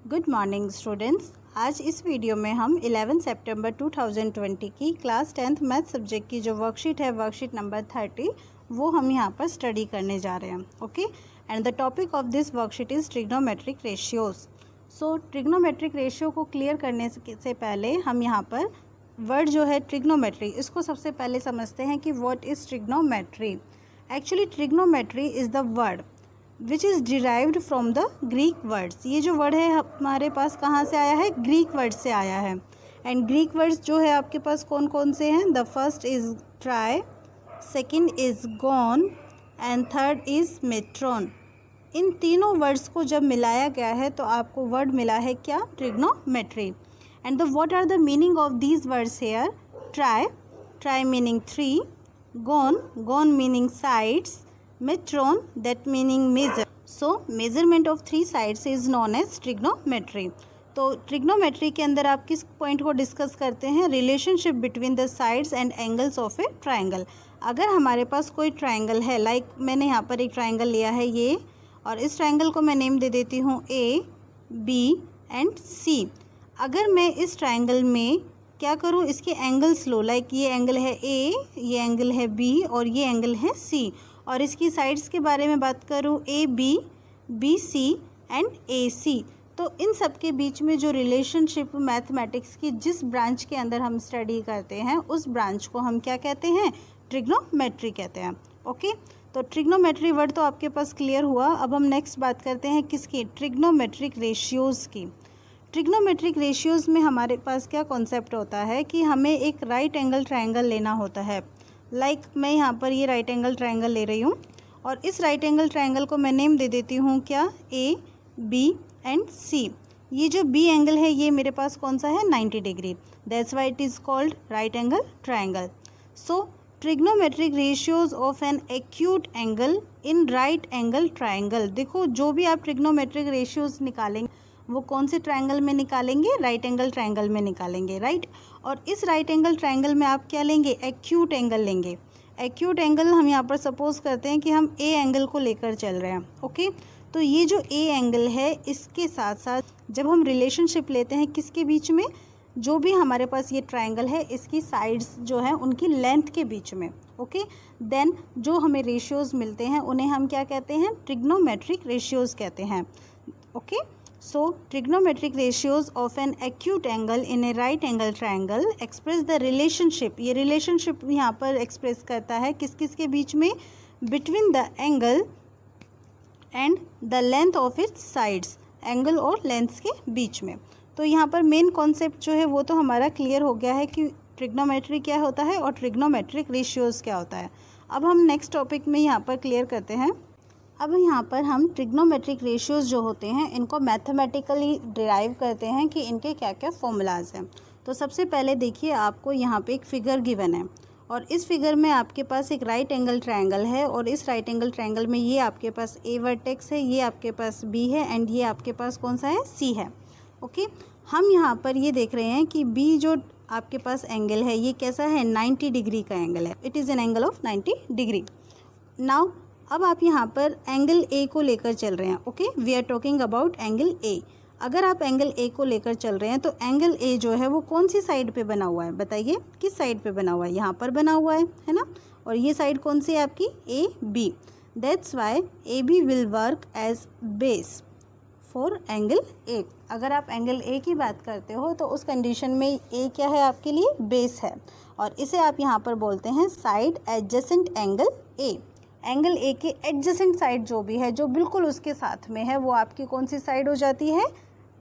Good morning students. आज इस video में हम 11 सितंबर 2020 की क्लास 10th मैथ सब्जेक्ट की जो वर्कशीट है, वर्कशीट नंबर 30, वो हम यहाँ पर स्टडी करने जा रहे हैं। Okay, and the topic of this worksheet is trigonometric ratios. So trigonometric ratio को क्लियर करने से पहले हम यहाँ पर वर्ड जो है ट्रिग्नोमेट्री, इसको सबसे पहले समझते हैं कि what is trigonometry. Actually trigonometry is the word which is derived from the Greek words. ये जो वर्ड है हमारे पास कहाँ से आया है? ग्रीक वर्ड से आया है। एंड ग्रीक वर्ड्स जो है आपके पास कौन कौन से हैं? The first is try, second is gone and third is matron. इन तीनों वर्ड्स को जब मिलाया गया है तो आपको वर्ड मिला है क्या? Trigonometry. And the what are the meaning of these words here? Tri, tri meaning 3, gon, gon meaning sides, metron that meaning measure. So measurement of 3 sides is known as trigonometry. तो trigonometry के अंदर आप किस point को discuss करते हैं? Relationship between the sides and angles of A triangle. अगर हमारे पास कोई ट्राइंगल है, लाइक मैंने यहाँ पर एक ट्राइंगल लिया है ये, और इस ट्राइंगल को मैं नेम दे देती हूँ ए, बी एंड सी। अगर मैं इस ट्राइंगल में क्या करूँ, इसके एंगल्स लो, लाइक ये एंगल है ए, ये एंगल है बी और ये एंगल है सी, और इसकी साइड्स के बारे में बात करूँ A B, B C and A C, तो इन सब के बीच में जो रिलेशनशिप मैथमेटिक्स की जिस ब्रांच के अंदर हम स्टडी करते हैं उस ब्रांच को हम क्या कहते हैं? ट्रिग्नोमेट्री कहते हैं। ओके, तो ट्रिग्नोमेट्री वर्ड तो आपके पास क्लियर हुआ। अब हम नेक्स्ट बात करते हैं किसकी? ट्रिग्नोमेट्रिक रेशियोज़ की। ट्रिग्नोमेट्रिक रेशियोज़ में हमारे पास क्या कॉन्सेप्ट होता है कि हमें एक राइट एंगल ट्राइंगल लेना होता है। लाइक मैं यहाँ पर ये राइट एंगल ट्राइंगल ले रही हूँ और इस राइट एंगल ट्राइंगल को मैं नेम दे देती हूँ क्या? ए, बी एंड सी। ये जो बी एंगल है ये मेरे पास कौन सा है? 90 degree. That's why it is called right angle triangle. So trigonometric ratios of an acute angle in right angle triangle. देखो, जो भी आप ट्रिग्नोमेट्रिक रेशियोज निकालेंगे वो कौन से ट्राइंगल में निकालेंगे? राइट एंगल ट्राइंगल में निकालेंगे, राइट। और इस राइट एंगल ट्राइंगल में आप क्या लेंगे? एक्यूट एंगल लेंगे। एक्यूट एंगल हम यहाँ पर सपोज करते हैं कि हम ए एंगल को लेकर चल रहे हैं। ओके, तो ये जो ए एंगल है इसके साथ साथ जब हम रिलेशनशिप लेते हैं किसके बीच में? जो भी हमारे पास ये ट्राइंगल है इसकी साइड्स जो है उनकी लेंथ के बीच में। ओके, देन जो हमें रेशियोज़ मिलते हैं उन्हें हम क्या कहते हैं? ट्रिग्नोमेट्रिक रेशियोज़ कहते हैं। Okay, so trigonometric ratios of an acute angle in a right angle triangle express the relationship। ये relationship यहाँ पर express करता है किस किस के बीच में? between the angle and the length of its sides, angle और lengths के बीच में। तो यहाँ पर मेन कॉन्सेप्ट जो है वो तो हमारा क्लियर हो गया है कि ट्रिग्नोमेट्री क्या होता है और ट्रिग्नोमेट्रिक रेशियोज़ क्या होता है। अब हम नेक्स्ट टॉपिक में यहाँ पर क्लियर करते हैं। अब यहाँ पर हम ट्रिग्नोमेट्रिक रेशियोज़ जो होते हैं इनको मैथमेटिकली डिराइव करते हैं कि इनके क्या क्या फॉर्मूलाज हैं। तो सबसे पहले देखिए, आपको यहाँ पे एक फ़िगर गिवन है और इस फिगर में आपके पास एक राइट एंगल ट्रायंगल है और इस राइट एंगल ट्रायंगल में ये आपके पास ए वर्टेक्स है, ये आपके पास बी है एंड ये आपके पास कौन सा है? सी है। ओके, हम यहाँ पर ये देख रहे हैं कि बी जो आपके पास एंगल है ये कैसा है? 90 डिग्री का एंगल है। It is an angle of 90 degree. Now अब आप यहाँ पर एंगल ए को लेकर चल रहे हैं। Okay, we are talking about angle A. अगर आप एंगल ए को लेकर चल रहे हैं तो एंगल ए जो है वो कौन सी साइड पे बना हुआ है? बताइए, किस साइड पे बना हुआ है? यहाँ पर बना हुआ है ना। और ये साइड कौन सी है आपकी? A B. That's why A B will work as base for angle A. अगर आप एंगल ए की बात करते हो तो उस कंडीशन में ए क्या है आपके लिए? बेस है, और इसे आप यहाँ पर बोलते हैं side adjacent angle A. Angle A के एडजेसेंट साइड जो भी है, जो बिल्कुल उसके साथ में है, वो आपकी कौन सी साइड हो जाती है?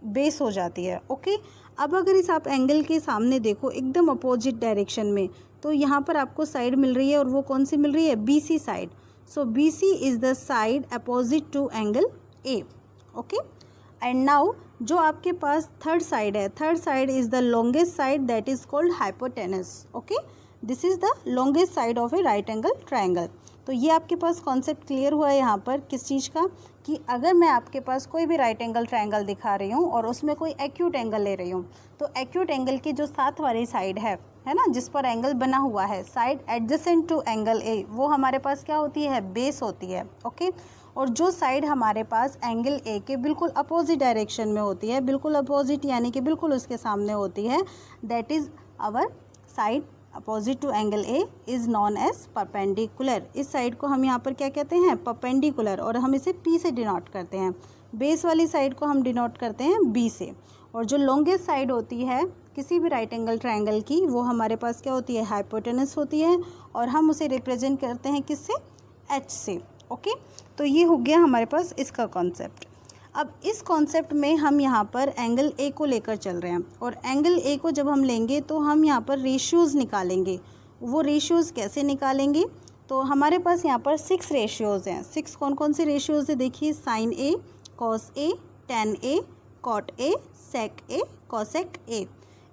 बेस हो जाती है। ओके, अब अगर इस आप एंगल के सामने देखो एकदम अपोजिट डायरेक्शन में, तो यहाँ पर आपको साइड मिल रही है और वो कौन सी मिल रही है? B C side. So B C is the side opposite to angle A. Okay, and now जो आपके पास थर्ड साइड है, third side is the longest side, that is called hypotenuse. Okay, this is the longest side of a right angle triangle. तो ये आपके पास concept clear हुआ है यहाँ पर किस चीज़ का? कि अगर मैं आपके पास कोई भी राइट एंगल ट्राइंगल दिखा रही हूँ और उसमें कोई एक्यूट एंगल ले रही हूँ, तो एक्यूट एंगल की जो साथ वाली साइड है ना, जिस पर एंगल बना हुआ है, side adjacent to angle A, वो हमारे पास क्या होती है? बेस होती है। ओके, और जो साइड हमारे पास एंगल ए के बिल्कुल अपोजिट डायरेक्शन में होती है, बिल्कुल अपोजिट यानी कि बिल्कुल उसके सामने होती है, that is our side opposite to angle A is known as perpendicular. इस साइड को हम यहाँ पर क्या कहते हैं, परपेंडिकुलर, और हम इसे पी से डिनोट करते हैं। बेस वाली साइड को हम डिनोट करते हैं बी से। और जो लॉन्गेस्ट साइड होती है किसी भी राइट एंगल ट्रायंगल की, वो हमारे पास क्या होती है, हाइपोटेनस होती है, और हम उसे रिप्रेजेंट करते हैं किससे, एच से। ओके, तो ये हो गया हमारे पास इसका कॉन्सेप्ट। अब इस कॉन्सेप्ट में हम यहाँ पर एंगल ए को लेकर चल रहे हैं, और एंगल ए को जब हम लेंगे तो हम यहाँ पर रेशियोज़ निकालेंगे। वो रेशियोज़ कैसे निकालेंगे, तो हमारे पास यहाँ पर 6 रेशियोज़ हैं। 6 कौन कौन से रेशियोज़ है, देखिए, sine A, cos A, tan A, cot A, sec A, cosec A.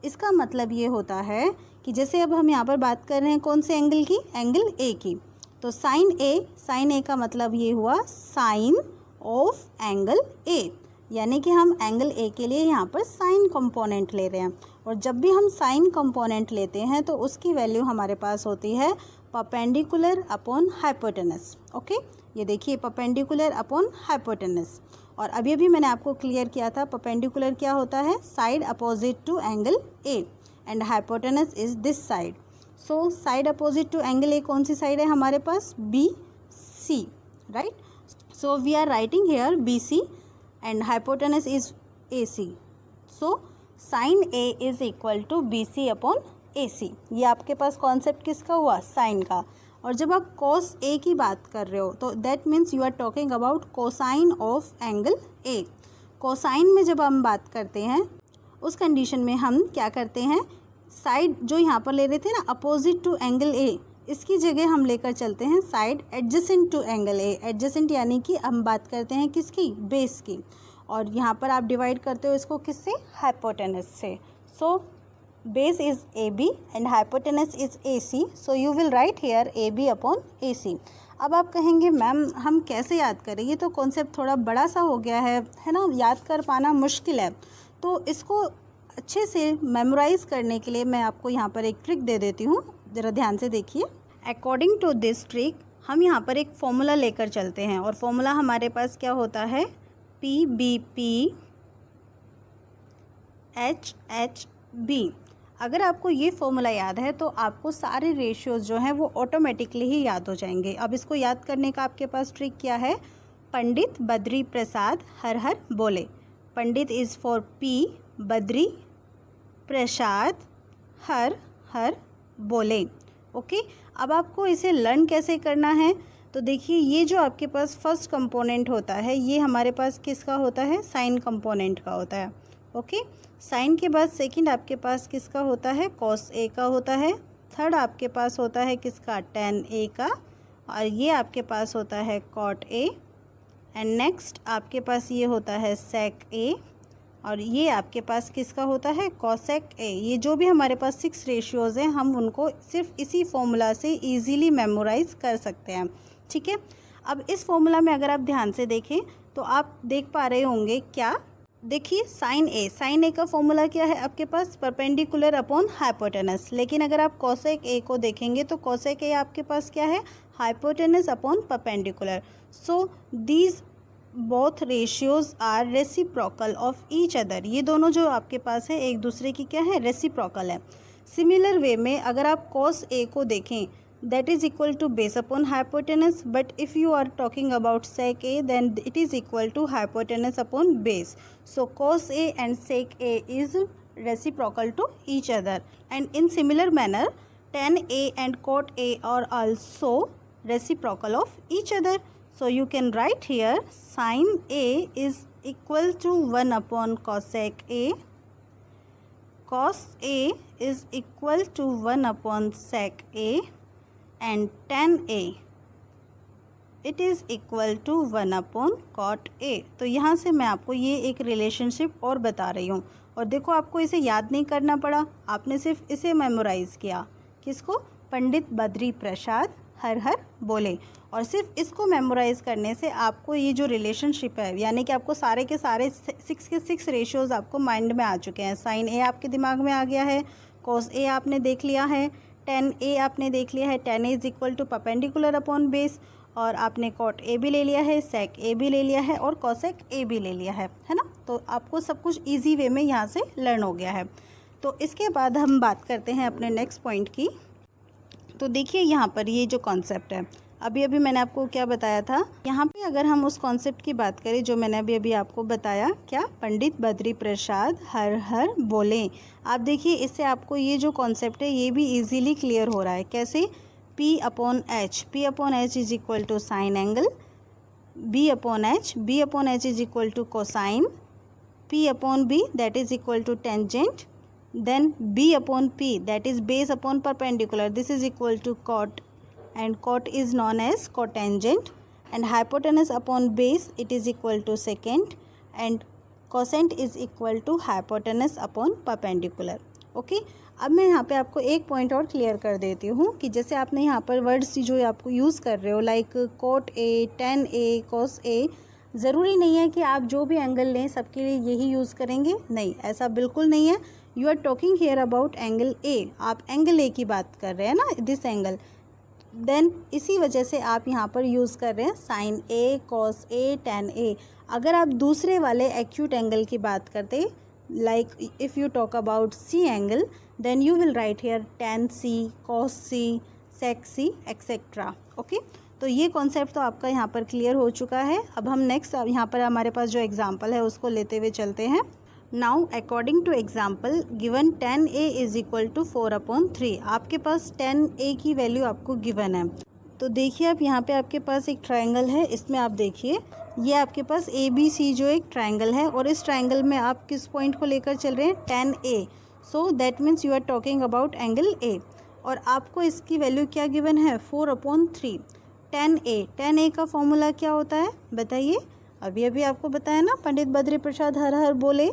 इसका मतलब ये होता है कि जैसे अब हम यहाँ पर बात कर रहे हैं कौन से एंगल की, एंगल ए की, तो साइन ए का मतलब ये हुआ साइन ऑफ एंगल ए, यानी कि हम एंगल ए के लिए यहाँ पर साइन कंपोनेंट ले रहे हैं। और जब भी हम साइन कंपोनेंट लेते हैं तो उसकी वैल्यू हमारे पास होती है परपेंडिकुलर अपॉन हाइपोटेनस। ओके, ये देखिए, परपेंडिकुलर अपॉन हाइपोटेनस। और अभी अभी मैंने आपको क्लियर किया था परपेंडिकुलर क्या होता है, side opposite to angle A, and hypotenuse is this side. So side opposite to angle A कौन सी साइड है हमारे पास, B C, right. So we are writing here B C and hypotenuse is A C. So sine A is equal to B C upon A C. ये आपके पास concept किसका हुआ, sign का। और जब आप कॉस ए की बात कर रहे हो तो that means you are talking about cosine of angle A. Cosine में जब हम बात करते हैं उस कंडीशन में हम क्या करते हैं, साइड जो यहाँ पर ले रहे थे ना अपोजिट टू एंगल ए, इसकी जगह हम लेकर चलते हैं side adjacent to angle A. Adjacent यानी कि हम बात करते हैं किसकी, बेस की। और यहाँ पर आप डिवाइड करते हो इसको किससे, हाइपोटेनस से। सो base is AB and hypotenuse is AC, so you will write here AB upon AC। अब आप कहेंगे मैम हम कैसे याद करें, ये तो कॉन्सेप्ट थोड़ा बड़ा सा हो गया है ना, याद कर पाना मुश्किल है। तो इसको अच्छे से मेमोराइज़ करने के लिए मैं आपको यहाँ पर एक ट्रिक दे देती हूँ, ज़रा ध्यान से देखिए। अकॉर्डिंग टू दिस ट्रिक हम यहाँ पर एक फॉर्मूला लेकर चलते हैं, और फॉर्मूला हमारे पास क्या होता है, PBP HHB। अगर आपको ये फॉर्मूला याद है तो आपको सारे रेशियोज़ जो हैं वो ऑटोमेटिकली ही याद हो जाएंगे। अब इसको याद करने का आपके पास ट्रिक क्या है, पंडित बद्री प्रसाद हर हर बोले। पंडित इज़ फॉर पी, बद्री, प्रसाद, हर हर बोले। ओके, अब आपको इसे लर्न कैसे करना है, तो देखिए, ये जो आपके पास फर्स्ट कंपोनेंट होता है ये हमारे पास किसका होता है, साइन कंपोनेंट का होता है। ओके, साइन के बाद सेकंड आपके पास किसका होता है, कॉस ए का होता है। थर्ड आपके पास होता है किसका, टेन ए का। और ये आपके पास होता है कॉट ए। एंड नेक्स्ट आपके पास ये होता है सेक ए। और ये आपके पास किसका होता है, कॉसेक ए। ये जो भी हमारे पास 6 रेशियोज़ हैं हम उनको सिर्फ इसी फॉर्मूला से इजीली मेमोराइज कर सकते हैं। ठीक है, अब इस फॉर्मूला में अगर आप ध्यान से देखें तो आप देख पा रहे होंगे क्या, देखिए, साइन ए का फॉर्मूला क्या है आपके पास, परपेंडिकुलर अपॉन हाइपोटेनस। लेकिन अगर आप कॉसेक ए को देखेंगे तो कॉसेक ए आपके पास क्या है, hypotenuse upon perpendicular. So these both ratios are reciprocal of each other. ये दोनों जो आपके पास है एक दूसरे की क्या है, रेसिप्रोकल है। सिमिलर वे में अगर आप कॉस ए को देखें that is equal to base upon hypotenuse, but if you are talking about sec a then it is equal to hypotenuse upon base. So cos a and sec a is reciprocal to each other, and in similar manner tan a and cot a are also reciprocal of each other. So you can write here sin a is equal to 1 upon cosec a, cos a is equal to 1 upon sec a, and tan a it is equal to 1 upon cot a। तो यहाँ से मैं आपको ये एक relationship और बता रही हूँ। और देखो, आपको इसे याद नहीं करना पड़ा, आपने सिर्फ इसे मेमोराइज़ किया, किसको, पंडित बद्री प्रसाद हर हर बोले। और सिर्फ इसको मेमोराइज़ करने से आपको ये जो रिलेशनशिप है, यानी कि आपको सारे के सारे 6 के 6 रेशियोज़ आपको माइंड में आ चुके हैं। साइन ए आपके दिमाग में आ गया है, कॉस ए आपने देख लिया है, टेन ए आपने देख लिया है, tan A is equal to perpendicular upon base. और आपने कॉट ए भी ले लिया है, सेक ए भी ले लिया है और कोसेक ए भी ले लिया है ना। तो आपको सब कुछ ईजी वे में यहाँ से लर्न हो गया है। तो इसके बाद हम बात करते हैं अपने नेक्स्ट पॉइंट की। तो देखिए यहाँ पर ये जो कॉन्सेप्ट है, अभी मैंने आपको क्या बताया था, यहाँ पे अगर हम उस कॉन्सेप्ट की बात करें जो मैंने अभी आपको बताया, क्या, पंडित बद्री प्रसाद हर हर बोले। आप देखिए इससे आपको ये जो कॉन्सेप्ट है ये भी इजीली क्लियर हो रहा है। कैसे? P upon H is equal to sine angle, B upon H is equal to cosine, P upon B that is equal to tangent, then B upon P that is base upon perpendicular, this is equal to cot, and cot is known as cotangent, and hypotenuse upon base it is equal to secant, and cosecant is equal to hypotenuse upon perpendicular। Okay, अब मैं यहाँ पे आपको एक point और clear कर देती हूँ कि जैसे आपने यहाँ पर वर्ड्स जो आपको यूज़ कर रहे हो like cot A, tan A, cos A, ज़रूरी नहीं है कि आप जो भी एंगल लें सबके लिए यही यूज़ करेंगे, नहीं, ऐसा बिल्कुल नहीं है। You are talking here about angle A, आप एंगल ए की बात कर रहे हैं ना, दिस एंगल, देन इसी वजह से आप यहाँ पर यूज़ कर रहे हैं sine A, cos A, tan A. अगर आप दूसरे वाले एक्यूट एंगल की बात करते like if you talk about C angle, then you will write here tan C, cos C, sec C, etcetera. Okay, तो ये कॉन्सेप्ट तो आपका यहाँ पर क्लियर हो चुका है। अब हम नेक्स्ट यहाँ पर हमारे पास जो एग्जाम्पल है उसको लेते हुए चलते हैं। Now according to example given tan A is equal to 4/3, आपके पास tan A की वैल्यू आपको गिवन है। तो देखिए आप यहाँ पे आपके पास एक ट्रायंगल है, इसमें आप देखिए ये आपके पास ABC जो एक ट्रायंगल है और इस ट्रायंगल में आप किस पॉइंट को लेकर चल रहे हैं, tan A, so that means you are talking about angle A, और आपको इसकी वैल्यू क्या गिवन है, 4/3। tan A का फॉर्मूला क्या होता है बताइए, अभी आपको बताया ना, पंडित बद्री प्रसाद हर हर बोले,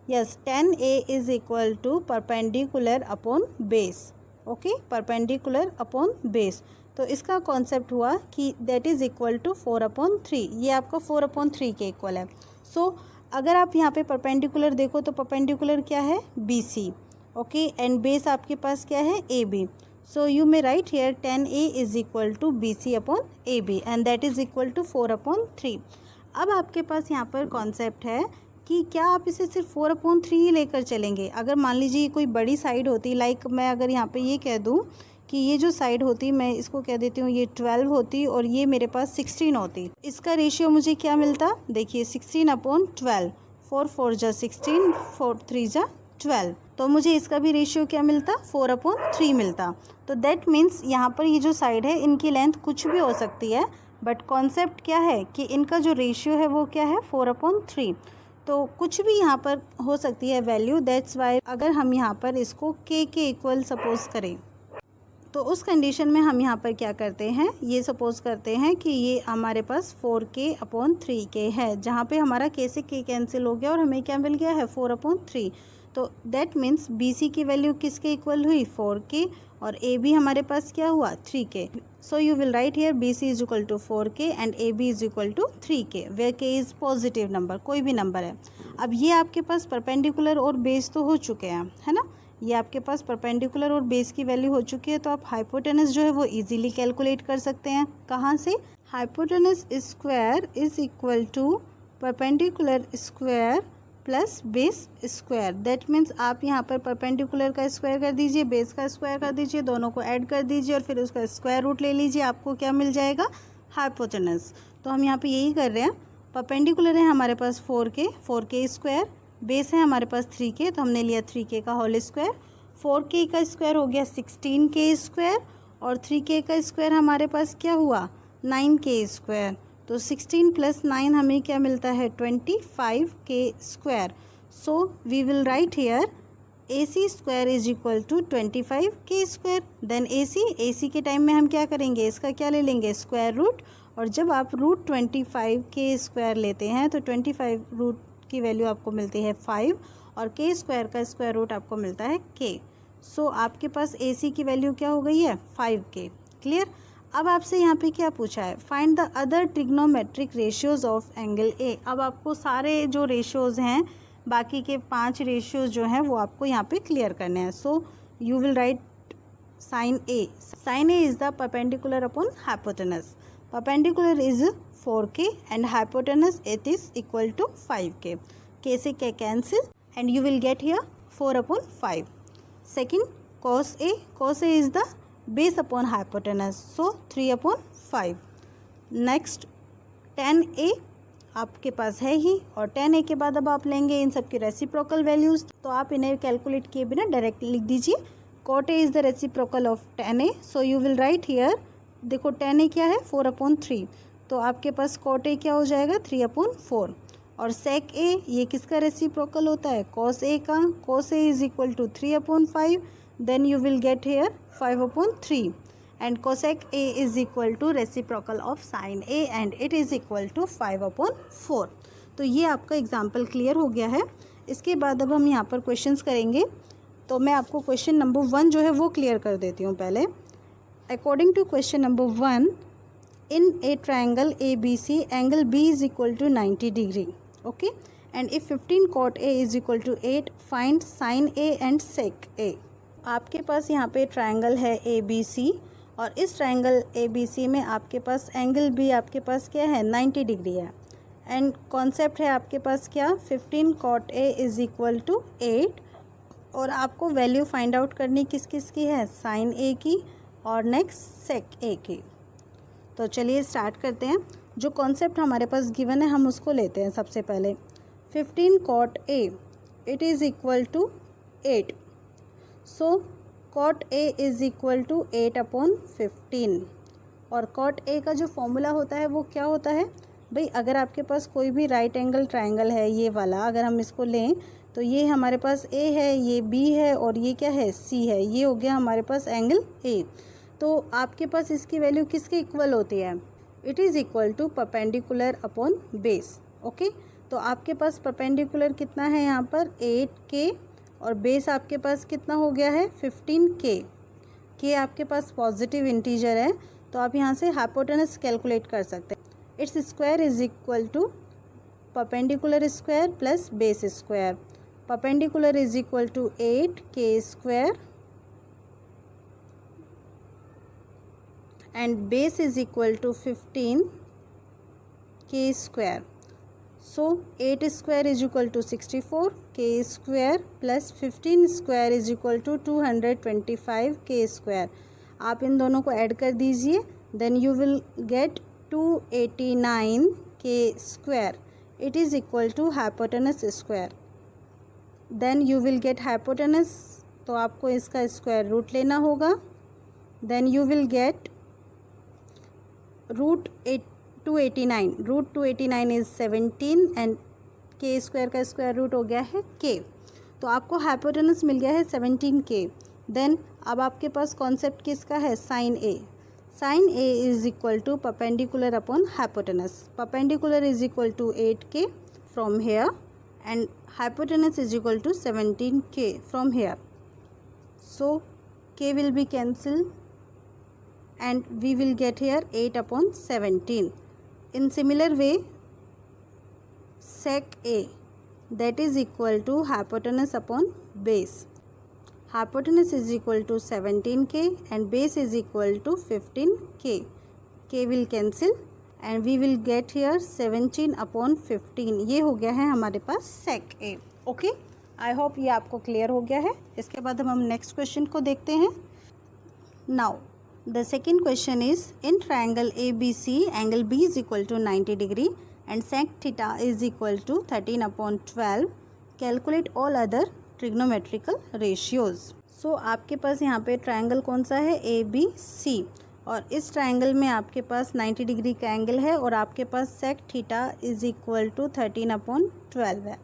yes, tan A is equal to perpendicular upon base. Okay, perpendicular upon base, तो इसका कॉन्सेप्ट हुआ कि दैट इज इक्वल टू 4/3, ये आपका 4/3 के इक्वल है। सो अगर आप यहाँ पे परपेंडिकुलर देखो तो परपेंडिकुलर क्या है, BC, ओके, एंड बेस आपके पास क्या है, AB। So you may write here tan A is equal to BC upon AB and that is equal to 4/3। अब आपके पास यहाँ पर कॉन्सेप्ट है कि क्या आप इसे सिर्फ 4/3 ही लेकर चलेंगे। अगर मान लीजिए कोई बड़ी साइड होती, लाइक मैं अगर यहाँ पे ये कह दूँ कि ये जो साइड होती, मैं इसको कह देती हूँ ये 12 होती और ये मेरे पास 16 होती, इसका रेशियो मुझे क्या मिलता, देखिए 16/12, 4 4 जा 16, 4 3 जा 12, तो मुझे इसका भी रेशियो क्या मिलता, 4/3 मिलता। तो दैट मीन्स यहाँ पर ये जो साइड है इनकी लेंथ कुछ भी हो सकती है, बट कॉन्सेप्ट क्या है कि इनका जो रेशियो है वो क्या है, 4/3, तो कुछ भी यहाँ पर हो सकती है वैल्यू। दैट्स वाई अगर हम यहाँ पर इसको k के इक्वल सपोज करें तो उस कंडीशन में हम यहाँ पर क्या करते हैं, ये सपोज करते हैं कि ये हमारे पास 4k/3k है, जहाँ पे हमारा k से k कैंसिल हो गया और हमें क्या मिल गया है, 4/3। तो दैट मीन्स BC की वैल्यू किसके इक्वल हुई, 4k, और AB हमारे पास क्या हुआ, 3k। So you will write here BC is equal to 4k and AB is equal to 3k, where k is positive number, कोई भी नंबर है। अब ये आपके पास परपेंडिकुलर और बेस तो हो चुके हैं, है ना, ये आपके पास परपेंडिकुलर और बेस की वैल्यू हो चुकी है, तो आप हाइपोटेनस जो है वो इजीली कैलकुलेट कर सकते हैं। कहाँ से, hypotenuse square is equal to perpendicular square plus base square. That means आप यहाँ पर परपेंडिकुलर का स्क्वायर कर दीजिए, बेस का स्क्वायर कर दीजिए, दोनों को ऐड कर दीजिए और फिर उसका स्क्वायर रूट ले लीजिए, आपको क्या मिल जाएगा, हाइपोटेनस। तो हम यहाँ पे यही कर रहे हैं, परपेंडिकुलर है हमारे पास 4k स्क्वायर, बेस है हमारे पास 3k, तो हमने लिया 3k का होल स्क्वायर, 4k का स्क्वायर हो गया 16k स्क्वायर, और 3k का स्क्वायर हमारे पास क्या हुआ, 9k स्क्वायर। तो 16 + 9 हमें क्या मिलता है, 25k square. So we will write here AC square is equal to 25k square. Then AC के टाइम में हम क्या करेंगे, इसका क्या ले लेंगे, स्क्वायर रूट, और जब आप रूट 25k स्क्वायर लेते हैं तो 25 रूट की वैल्यू आपको मिलती है 5, और k स्क्वायर का स्क्वायर रूट आपको मिलता है k। सो आपके पास AC की वैल्यू क्या हो गई है, 5k। क्लियर। अब आपसे यहाँ पे क्या पूछा है, find the other trigonometric ratios of angle A। अब आपको सारे जो रेशियोज़ हैं, बाकी के 5 रेशियोज़ जो हैं वो आपको यहाँ पे क्लियर करने हैं। So you will write sine A। Sine A is the perpendicular upon hypotenuse. perpendicular is 4k and hypotenuse it is equal to 5k. k से k cancel and you will get here 4 upon 5. Second, cos a is the base upon hypotenuse, so 3 upon 5. Next tan a आपके पास है ही, और tan a के बाद अब आप लेंगे इन सब की रेसिप्रोकल वैल्यूज़, तो आप इन्हें कैलकुलेट किए बिना डायरेक्टली लिख दीजिए. cot a is the reciprocal of tan a, so you will write here, देखो tan a क्या है 4 अपॉन 3, तो आपके पास cot a क्या हो जाएगा 3 अपॉन 4. और sec a ये किसका रेसिप्रोकल होता है cos a का, cos a is equal to 3 upon 5, then you will get here 5 upon 3. and cosec a is equal to reciprocal of sin a and it is equal to 5 upon 4. तो ये आपका example clear हो गया है. इसके बाद अब हम यहाँ पर क्वेश्चंस करेंगे, तो मैं आपको क्वेश्चन नंबर 1 जो है वो क्लियर कर देती हूँ पहले. According to question number 1, in a triangle A B C angle B is equal to 90 degree. Okay, and if 15 cot a is equal to 8, find sin a and sec a. आपके पास यहाँ पे triangle है ए B सी, और इस triangle A B सी में आपके पास angle B आपके पास क्या है 90 डिग्री है. एंड कॉन्सेप्ट है आपके पास क्या 15 cot a is equal to 8, और आपको वैल्यू फाइंड आउट करनी किस किस की है sin a की और नेक्स्ट sec a की. तो चलिए स्टार्ट करते हैं. जो कॉन्सेप्ट हमारे पास गिवन है हम उसको लेते हैं. सबसे पहले 15 cot a it is equal to 8, so cot a is equal to 8 upon 15. और cot a का जो फॉर्मूला होता है वो क्या होता है भाई, अगर आपके पास कोई भी राइट एंगल ट्राइंगल है, ये वाला अगर हम इसको लें तो ये हमारे पास a है, ये b है और ये क्या है c है, ये हो गया हमारे पास एंगल a. तो आपके पास इसकी वैल्यू किसके इक्वल होती है, it is equal to perpendicular upon base. Okay, तो आपके पास परपेंडिकुलर कितना है यहाँ पर 8k, और बेस आपके पास कितना हो गया है 15k. के आपके पास पॉजिटिव इंटीजर है, तो आप यहाँ से हाइपोटेनस कैलकुलेट कर सकते हैं. Its square is equal to perpendicular square plus base square. Perpendicular is equal to 8k square and base is equal to 15k square. So 8 square is equal to 64, k square plus 15 square is equal to 225 k square. आप इन दोनों को add कर दीजिए, then you will get 289 k square. It is equal to hypotenuse square. Then you will get hypotenuse, तो आपको इसका square root लेना होगा. Then you will get root 289. Root 289 is 17 and k square का स्क्वायर रूट हो गया है k. तो आपको हाइपोटेनस मिल गया है 17k. देन अब आपके पास कॉन्सेप्ट किसका है sin a. sin a is equal to perpendicular upon hypotenuse. Perpendicular is equal to 8k from here and hypotenuse is equal to 17k from here. So k will be cancel and we will get here 8 upon 17. In similar way, sec a that is equal to hypotenuse upon base. Hypotenuse is equal to 17k and base is equal to 15k. k will cancel and we will get here 17 upon 15. ये हो गया है हमारे पास sec a. Okay, I hope ये आपको clear हो गया है. इसके बाद हम नेक्स्ट क्वेश्चन को देखते हैं. Now the second question is, in triangle ABC angle B is equal to 90 degree and sec theta is equal to 13 upon 12. Calculate all other trigonometrical ratios. So आपके पास यहाँ पे ट्राइंगल कौन सा है ABC, और इस ट्राइंगल में आपके पास 90 डिग्री का एंगल है और आपके पास sec theta is equal to 13 upon 12 है.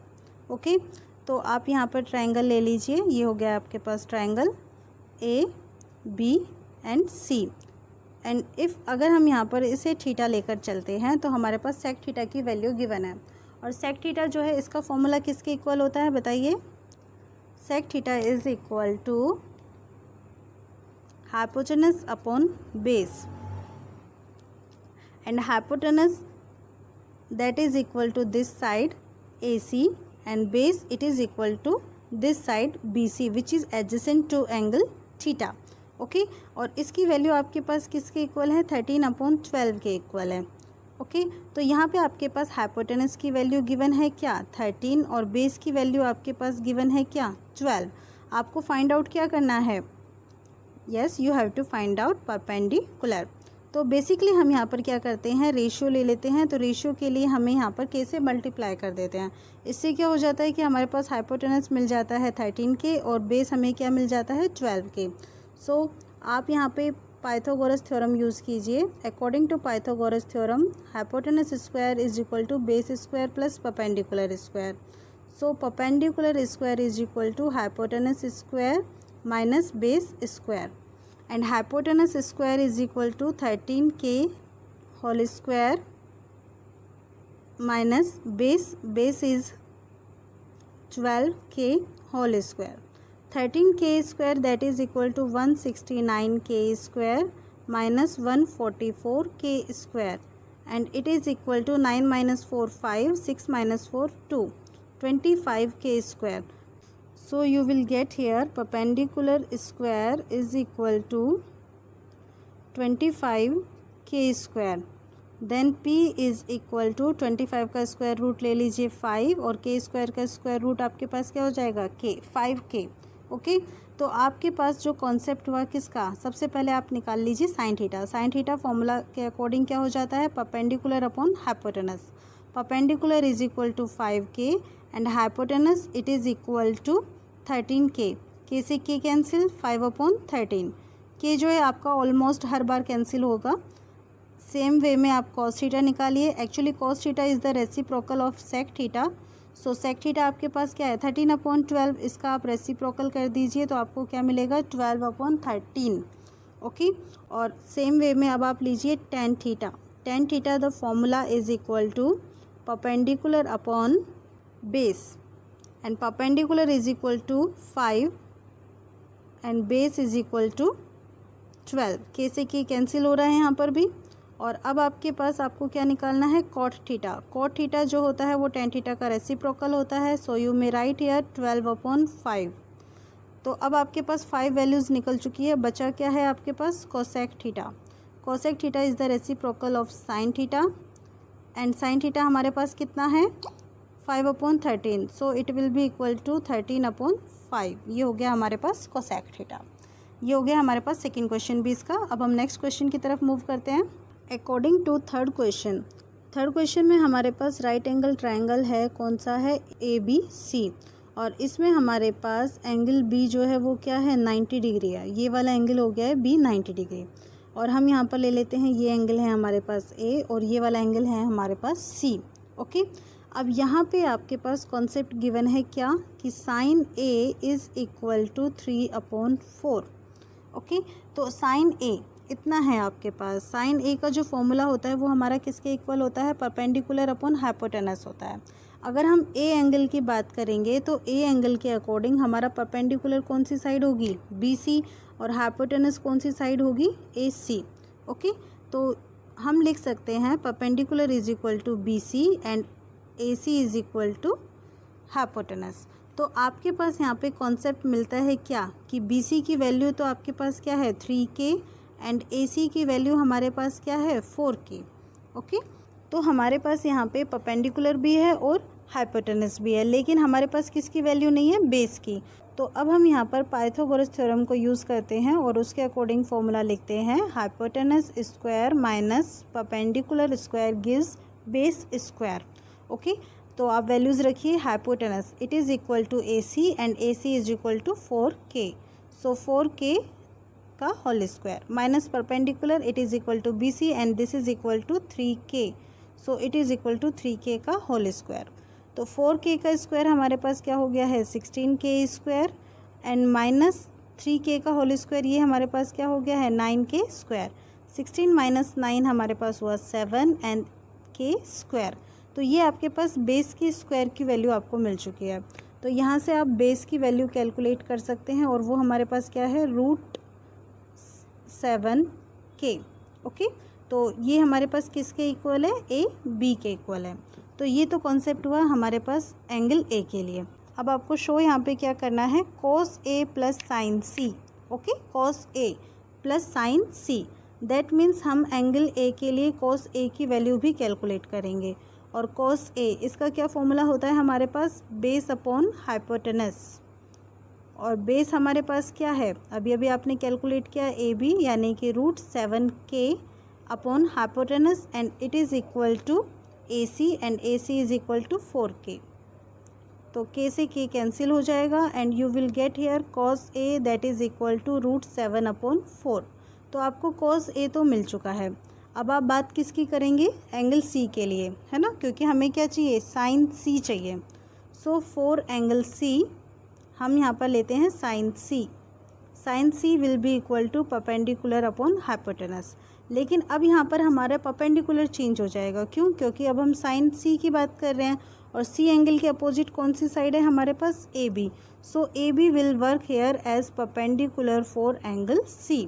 ओके, तो आप यहाँ पर ट्राइंगल ले लीजिए. ये हो गया आपके पास triangle AB and C. And if अगर हम यहाँ पर इसे थीटा लेकर चलते हैं तो हमारे पास सेक थीटा की वैल्यू गिवन है, और सेक थीटा जो है इसका फॉर्मूला किसके इक्वल होता है बताइए. Sec theta is equal to hypotenuse upon base, and hypotenuse that is equal to this side AC and base it is equal to this side BC which is adjacent to angle theta. Okay. और इसकी value आपके पास किसके equal है, 13/12 के equal है। Okay, तो यहाँ पे आपके पास हाइपोटेनस की वैल्यू गिवन है क्या, 13, और बेस की वैल्यू आपके पास गिवन है क्या, 12। आपको फाइंड आउट क्या करना है, yes you have to find out perpendicular. तो बेसिकली हम यहाँ पर क्या करते हैं, रेशियो ले लेते हैं। तो रेशियो के लिए हमें यहाँ पर के से मल्टीप्लाई कर देते हैं। इससे क्या हो जाता है कि हमारे पास हाइपोटेनस मिल जाता है 13 के और बेस हमें क्या मिल जाता है 12 के। सो आप यहाँ पे पाइथागोरस थ्योरम यूज़ कीजिए। According to Pythagoras theorem hypotenuse square is equal to base square plus perpendicular square. So perpendicular square is equal to hypotenuse square minus base square, and hypotenuse square is equal to 13k whole square minus base is 12k whole square. 13k square that is equal to 169k square minus 144k square, and it is equal to 9 minus 4 5, 6 minus 4 2, 25k square. So you will get here perpendicular square is equal to 25k square. Then p is equal to 25 का square root ले लीजिए 5, और k square का square root आपके पास क्या हो जाएगा, k 5k। ओके, तो आपके पास जो कॉन्सेप्ट हुआ किसका, सबसे पहले आप निकाल लीजिए sine theta. Sine theta formula के अकॉर्डिंग क्या हो जाता है, perpendicular upon hypotenuse. Perpendicular is equal to 5k and hypotenuse it is equal to 13k। K से के कैंसिल, 5/13। के जो है आपका ऑलमोस्ट हर बार कैंसिल होगा। सेम वे में आप कॉस थीटा निकालिए। Actually cos theta is the reciprocal of sec theta. So sec theta आपके पास क्या है, 13/12। इसका आप रेसिप्रोकल कर दीजिए तो आपको क्या मिलेगा, 12/13। ओके, और सेम वे में अब आप लीजिए tan theta. Tan theta the formula is equal to perpendicular upon base, and perpendicular is equal to 5 and base is equal to 12। के से के कैंसिल हो रहा है यहाँ पर भी। और अब आपके पास आपको क्या निकालना है, कॉट थीटा। कॉट थीटा जो होता है वो टेन थीटा का रेसिप्रोकल होता है। सो यू मे राइट हियर 12/5। तो अब आपके पास 5 वैल्यूज़ निकल चुकी है। बचा क्या है आपके पास, cosec theta. Cosec theta is the reciprocal of sine theta, and sine theta हमारे पास कितना है, 5/13। So it will be equal to 13/5। ये हो गया हमारे पास कोसेक थीटा। ये हो गया हमारे पास सेकंड क्वेश्चन भी इसका। अब हम नेक्स्ट क्वेश्चन की तरफ मूव करते हैं। अकॉर्डिंग टू थर्ड क्वेश्चन में हमारे पास राइट एंगल ट्रायंगल है, कौन सा है, ABC। और इसमें हमारे पास एंगल B जो है वो क्या है, 90 डिग्री है। ये वाला एंगल हो गया है B 90 डिग्री। और हम यहाँ पर ले लेते हैं, ये एंगल है हमारे पास A और ये वाला एंगल है हमारे पास C। ओके, अब यहाँ पे आपके पास कॉन्सेप्ट गिवन है क्या, कि sine A is equal to 3/4। Okay, तो साइन A इतना है आपके पास। साइन A का जो फॉर्मूला होता है वो हमारा किसके इक्वल होता है, परपेंडिकुलर अपॉन हाइपोटेनस होता है। अगर हम A एंगल की बात करेंगे तो A एंगल के अकॉर्डिंग हमारा परपेंडिकुलर कौन सी साइड होगी, BC, और हाइपोटेनस कौन सी साइड होगी, AC। ओके, तो हम लिख सकते हैं perpendicular is equal to BC and AC is equal to hypotenuse. तो आपके पास यहाँ पे कॉन्सेप्ट मिलता है क्या, कि BC की वैल्यू तो आपके पास क्या है 3k एंड AC की वैल्यू हमारे पास क्या है 4k। ओके, तो हमारे पास यहाँ पे परपेंडिकुलर भी है और हाइपोटेनस भी है, लेकिन हमारे पास किसकी वैल्यू नहीं है, बेस की। तो अब हम यहाँ पर पाइथागोरस थ्योरम को यूज़ करते हैं और उसके अकॉर्डिंग फॉर्मूला लिखते हैं, hypotenuse square minus perpendicular square gives base square. Okay, तो आप वैल्यूज़ रखिए। Hypotenuse it is equal to AC and AC is equal to 4k। So 4k का whole square minus perpendicular it is equal to BC and this is equal to 3k। So it is equal to 3k का whole square. तो 4k का square हमारे पास क्या हो गया है, 16k square, and minus 3k का होल स्क्वायर ये हमारे पास क्या हो गया है, 9k स्क्वायर। 16 माइनस 9 हमारे पास हुआ 7 एंड k स्क्वायर। तो ये आपके पास बेस की स्क्वायर की वैल्यू आपको मिल चुकी है। तो यहाँ से आप बेस की वैल्यू कैलकुलेट कर सकते हैं और वो हमारे पास क्या है, √7k। ओके, तो ये हमारे पास किसके इक्वल है, AB के इक्वल है। तो ये तो कॉन्सेप्ट हुआ हमारे पास एंगल A के लिए। अब आपको शो यहाँ पे क्या करना है, cos A plus sine C okay, cos A plus sine C, that means हम एंगल ए के लिए कॉस ए की वैल्यू भी कैलकुलेट करेंगे। और कॉस ए इसका क्या फॉर्मूला होता है हमारे पास, बेस अपॉन हाइपोटेनस। और बेस हमारे पास क्या है, अभी अभी आपने कैलकुलेट किया ए बी, यानी कि √7k upon hypotenuse, and it is equal to A C, and A C is equal to 4k। तो k से k कैंसिल हो जाएगा and you will get here cos A that is equal to √7/4। तो आपको cos A तो मिल चुका है। अब आप बात किसकी करेंगे, एंगल सी के लिए, है ना, क्योंकि हमें क्या चाहिए, साइन सी चाहिए। सो फॉर एंगल सी हम यहाँ पर लेते हैं sine C. Sine C will be equal to perpendicular upon hypotenuse. लेकिन अब यहाँ पर हमारा परपेंडिकुलर चेंज हो जाएगा, क्यों, क्योंकि अब हम साइन सी की बात कर रहे हैं और सी एंगल के अपोजिट कौन सी साइड है हमारे पास, A B. So A B will work here as perpendicular for angle C,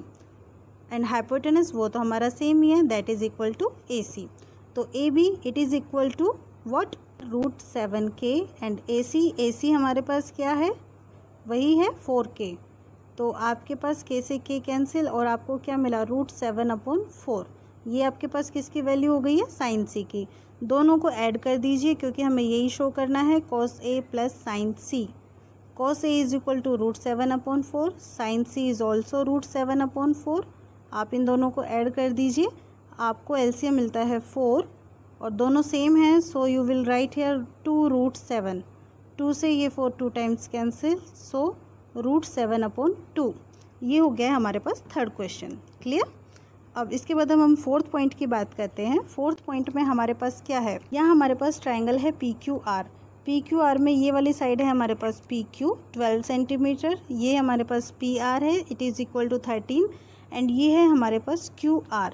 and hypotenuse वो तो हमारा सेम ही है, that is equal to A C. तो A B it is equal to what, √7k, and A C हमारे पास क्या है, वही है 4k। तो आपके पास k से k कैंसिल और आपको क्या मिला, √7/4। ये आपके पास किसकी वैल्यू हो गई है, साइन सी की। दोनों को ऐड कर दीजिए क्योंकि हमें यही शो करना है, cos A plus sine C. Cos A is equal to √7/4, sine C is also √7/4। आप इन दोनों को ऐड कर दीजिए, आपको एलसीएम मिलता है 4 और दोनों सेम हैं। So you will write here 2√7, 2 से ये 4 2 टाइम्स कैंसिल, सो √7/2। ये हो गया हमारे पास थर्ड क्वेश्चन, क्लियर। अब इसके बाद हम फोर्थ पॉइंट की बात करते हैं। फोर्थ पॉइंट में हमारे पास क्या है, यहाँ हमारे पास ट्रायंगल है PQR। PQR में ये वाली साइड है हमारे पास PQ 12 सेंटीमीटर, ये हमारे पास PR है, it is equal to 13, and ये है हमारे पास QR।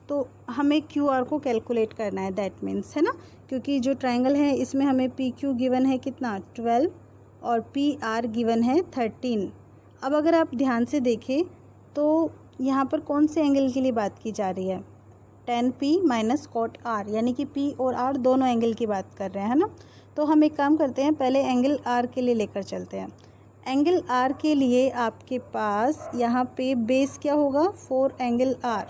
तो हमें QR को कैलकुलेट करना है, दैट मीन्स, है ना, क्योंकि जो ट्रायंगल है इसमें हमें PQ गिवन है कितना, 12, और PR गिवन है 13। अब अगर आप ध्यान से देखें तो यहाँ पर कौन से एंगल के लिए बात की जा रही है, tan P minus cot R, यानी कि P और R दोनों एंगल की बात कर रहे हैं, है ना। तो हम एक काम करते हैं, पहले एंगल R के लिए लेकर चलते हैं। एंगल R के लिए आपके पास यहाँ पे बेस क्या होगा, 4 angle R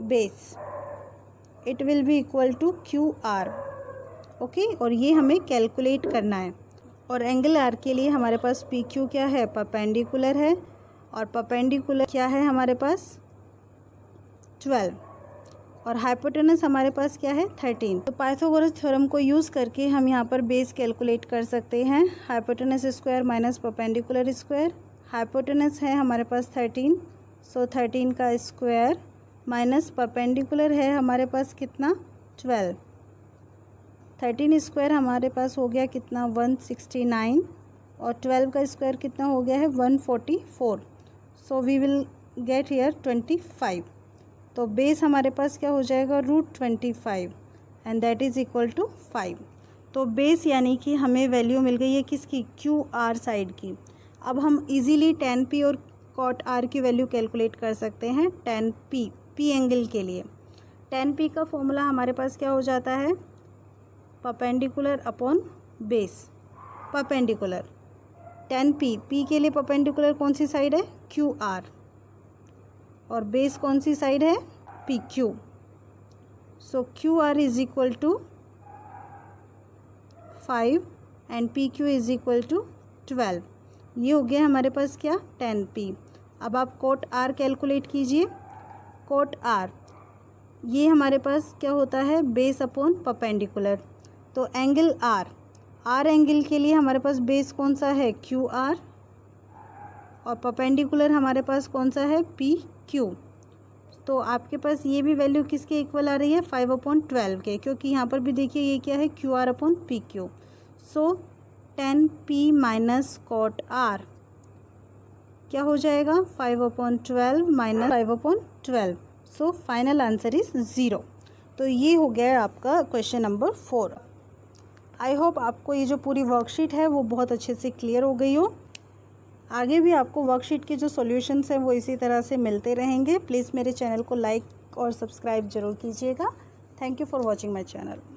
base, it will be equal to QR, okay. और ये हमें कैलकुलेट करना है। और एंगल R के लिए हमारे पास PQ क्या है, परपेंडिकुलर है, और परपेंडिकुलर क्या है हमारे पास 12, और हाइपोटेनस हमारे पास क्या है 13। तो पाइथागोरस थ्योरम को यूज़ करके हम यहाँ पर बेस कैलकुलेट कर सकते हैं, hypotenuse square minus perpendicular square. Hypotenuse है हमारे पास 13, सो 13 का स्क्वायर माइनस परपेंडिकुलर है हमारे पास कितना, 12। 13 स्क्वायर हमारे पास हो गया कितना, 169, और 12 का स्क्वायर कितना हो गया है, 144। So we will get here 25। तो बेस हमारे पास क्या हो जाएगा, √25, and that is equal to 5। तो बेस यानी कि हमें वैल्यू मिल गई है किसकी, QR साइड की। अब हम इजीली tan P और cot R की वैल्यू कैलकुलेट कर सकते हैं। tan P एंगल के लिए tan P का फॉर्मूला हमारे पास क्या हो जाता है, perpendicular upon base, perpendicular. tan P के लिए परपेंडिकुलर कौन सी साइड है, QR, और बेस कौन सी साइड है, PQ। So QR is equal to 5 and PQ is equal to 12। ये हो गया हमारे पास क्या, tan P। अब आप cot R कैलकुलेट कीजिए। cot R ये हमारे पास क्या होता है, बेस अपॉन परपेंडिकुलर। तो एंगल R एंगल के लिए हमारे पास बेस कौन सा है, QR, और परपेंडिकुलर हमारे पास कौन सा है, PQ। तो आपके पास ये भी वैल्यू किसके इक्वल आ रही है, 5/12 के, क्योंकि यहाँ पर भी देखिए ये क्या है, QR/PQ। सो tan P minus cot R क्या हो जाएगा, 5/12 minus 5/12। So final answer is 0। तो ये हो गया आपका क्वेश्चन नंबर 4। आई होप आपको ये जो पूरी वर्कशीट है वो बहुत अच्छे से क्लियर हो गई हो। आगे भी आपको वर्कशीट के जो सॉल्यूशंस हैं वो इसी तरह से मिलते रहेंगे। प्लीज़ मेरे चैनल को लाइक और सब्सक्राइब ज़रूर कीजिएगा। Thank you for watching my channel.